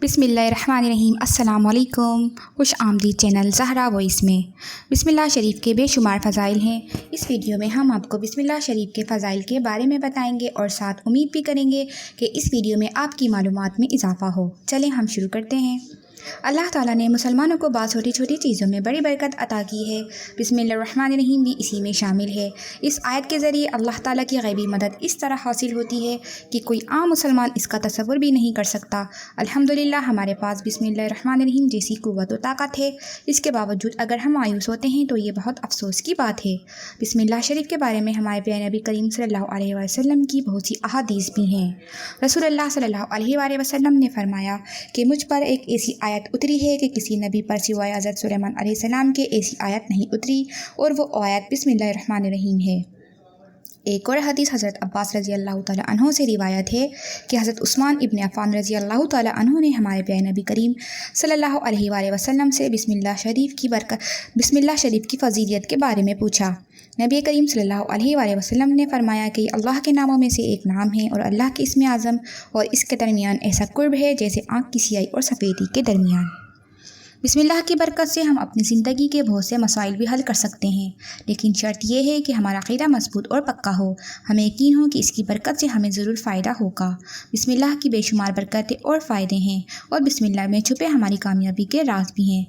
बिस्मिल्लाहिर्रहमानिर्रहीम। अस्सलाम वालेकुम। खुश आमदीद चैनल ज़हरावॉइस में। बिस्मिल्लाह शरीफ के बेशुमार फ़ज़ाइल हैं। इस वीडियो में हम आपको बिस्मिल्लाह शरीफ के फ़ज़ाइल के बारे में बताएंगे और साथ उम्मीद भी करेंगे कि इस वीडियो में आपकी मालूमात में इजाफ़ा हो। चलें हम शुरू करते हैं। अल्लाह ताला ने मुसलमानों को बहुत छोटी छोटी चीज़ों में बड़ी बरकत अता की है। बिस्मिल्लाहिर्रहमानिर्रहीम भी इसी में शामिल है। इस आयत के ज़रिए अल्लाह ताला की गैबी मदद इस तरह हासिल होती है कि कोई आम मुसलमान इसका तसव्वुर भी नहीं कर सकता। अल्हम्दुलिल्लाह हमारे पास बिस्मिल्लाहिर्रहमानिर्रहीम जैसी क़ुव्वत व ताकत है। इसके बावजूद अगर हम मायूस होते हैं तो ये बहुत अफसोस की बात है। बिस्मिल्लाह शरीफ के बारे में हमारे प्यारे नबी करीम सल्लल्लाहु अलैहि वसल्लम की बहुत सी अहादीस भी हैं। रसूलुल्लाह सल्लल्लाहु अलैहि वसल्लम ने फरमाया कि मुझ पर एक ऐसी आयत उतरी है कि किसी नबी पर सिवाय हज़रत सुलेमान अलैहिस्सलाम के ऐसी आयत नहीं उतरी, और वो आयत बिस्मिल्लाहिर्रहमानिर्रहीम है। एक और हदीस हज़रत अब्बास रज़ी अल्लाह ताला अन्हो से रिवायत है कि हज़रत उस्मान इब्न अफ़्फ़ान रज़ी अल्लाह ताला अन्हो ने हमारे प्यारे नबी करीम सल्लल्लाहु अलैहि वसल्लम से बिस्मिल्लाह शरीफ की फजीलियत के बारे में पूछा। नबी करीम सल्लल्लाहु अलैहि वसल्लम ने फरमाया कि अल्लाह के नामों में से एक नाम है और अल्लाह के इस्म आज़म और इसके दरमियान ऐसा कुर्ब है जैसे आँख की सियाही और सफ़ेदी के दरमियान। बिस्मिल्लाह की बरकत से हम अपनी ज़िंदगी के बहुत से मसाइल भी हल कर सकते हैं, लेकिन शर्त यह है कि हमारा अक़ीदा मजबूत और पक्का हो। हमें यकीन हो कि इसकी बरकत से हमें ज़रूर फ़ायदा होगा। बिस्मिल्लाह की बेशुमार बरकतें और फ़ायदे हैं, और बिस्मिल्लाह में छुपे हमारी कामयाबी के राज भी हैं,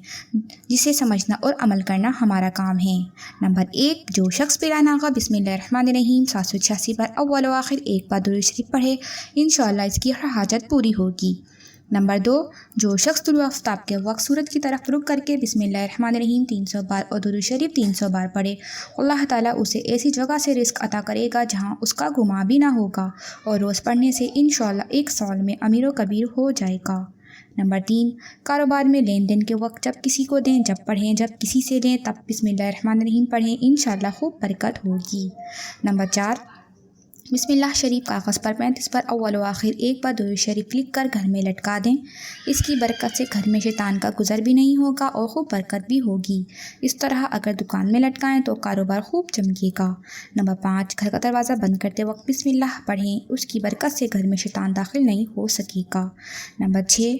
जिसे समझना और अमल करना हमारा काम है। नंबर 1, जो शख्स बिलानागा बिस्मिल्लाहिर्रहमानिर्रहीम 786 बार अव्वल व आखिर एक बार दुरूद शरीफ पढ़े, इंशाअल्लाह इसकी हर हाजत पूरी होगी। नंबर 2, जो शख्स तुलुए आफ्ताब के वक्त सूरज की तरफ रुख करके बिस्मिल्लाहिर्रहमानिर्रहीम 300 बार और दुरूद शरीफ 300 बार पढ़े, अल्लाह ताला उसे ऐसी जगह से रिस्क अता करेगा जहां उसका गुमा भी ना होगा, और रोज़ पढ़ने से इंशाअल्लाह 1 साल में अमीर व कबीर हो जाएगा। नंबर 3, कारोबार में लेन देन के वक्त जब किसी को दें, जब पढ़ें, जब किसी से लें तब बिस्मिल्लाहिर्रहमानिर्रहीम पढ़ें, इंशाअल्लाह खूब बरकत होगी। नंबर 4, बिस्मिल्लाह शरीफ कागज़ पर 35 बार अव्वल व आखिर एक बार दुरूद शरीफ लिख कर घर में लटका दें। इसकी बरकत से घर में शैतान का गुज़र भी नहीं होगा और खूब बरकत भी होगी। इस तरह अगर दुकान में लटकाएं तो कारोबार खूब चमकेगा। नंबर 5, घर का दरवाज़ा बंद करते वक्त बिस्मिल्लाह पढ़ें, उसकी बरकत से घर में शैतान दाखिल नहीं हो सकेगा। नंबर 6,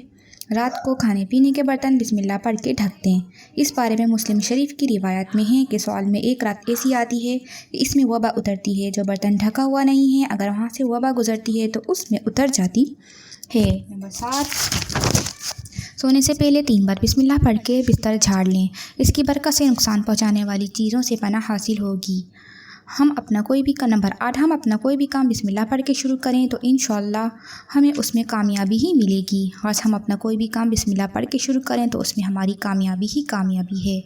रात को खाने पीने के बर्तन बिस्मिल्लाह पढ़ के ढक दें। इस बारे में मुस्लिम शरीफ की रिवायत में है कि साल में एक रात ऐसी आती है कि इसमें वबा उतरती है, जो बर्तन ढका हुआ नहीं है अगर वहाँ से वबा गुजरती है तो उसमें उतर जाती है। नंबर 7, सोने से पहले 3 बार बिस्मिल्लाह पढ़ के बिस्तर झाड़ लें। इसकी बरकत से नुकसान पहुँचाने वाली चीज़ों से पनाह हासिल होगी। नंबर 8, हम अपना कोई भी काम बिस्मिल्लाह पढ़ के शुरू करें तो इंशाअल्लाह हमें उसमें कामयाबी ही मिलेगी। बस हम अपना कोई भी काम बिस्मिल्लाह पढ़ के शुरू करें तो उसमें हमारी कामयाबी ही कामयाबी है।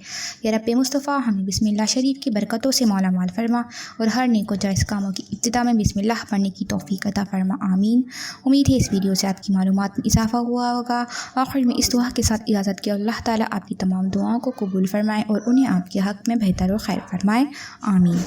या रब्बे मुस्तफ़ा हमें बिस्मिल्लाह शरीफ की बरकतों से माला माल फरमा और हर नेक व जायज़ कामों की इब्तिदा में बिस्मिल्लाह पढ़ने की तौफ़ीक़ अता फरमा, आमीन। उम्मीद है इस वीडियो से आपकी मालूमात में इजाफ़ा हुआ होगा। आखिर में इस दुआ के साथ इजाज़त की, अल्लाह ताला आपकी तमाम दुआओं को कबूल फरमाए और उन्हें आपके हक़ में बेहतर व खैर फरमाए, आमीन।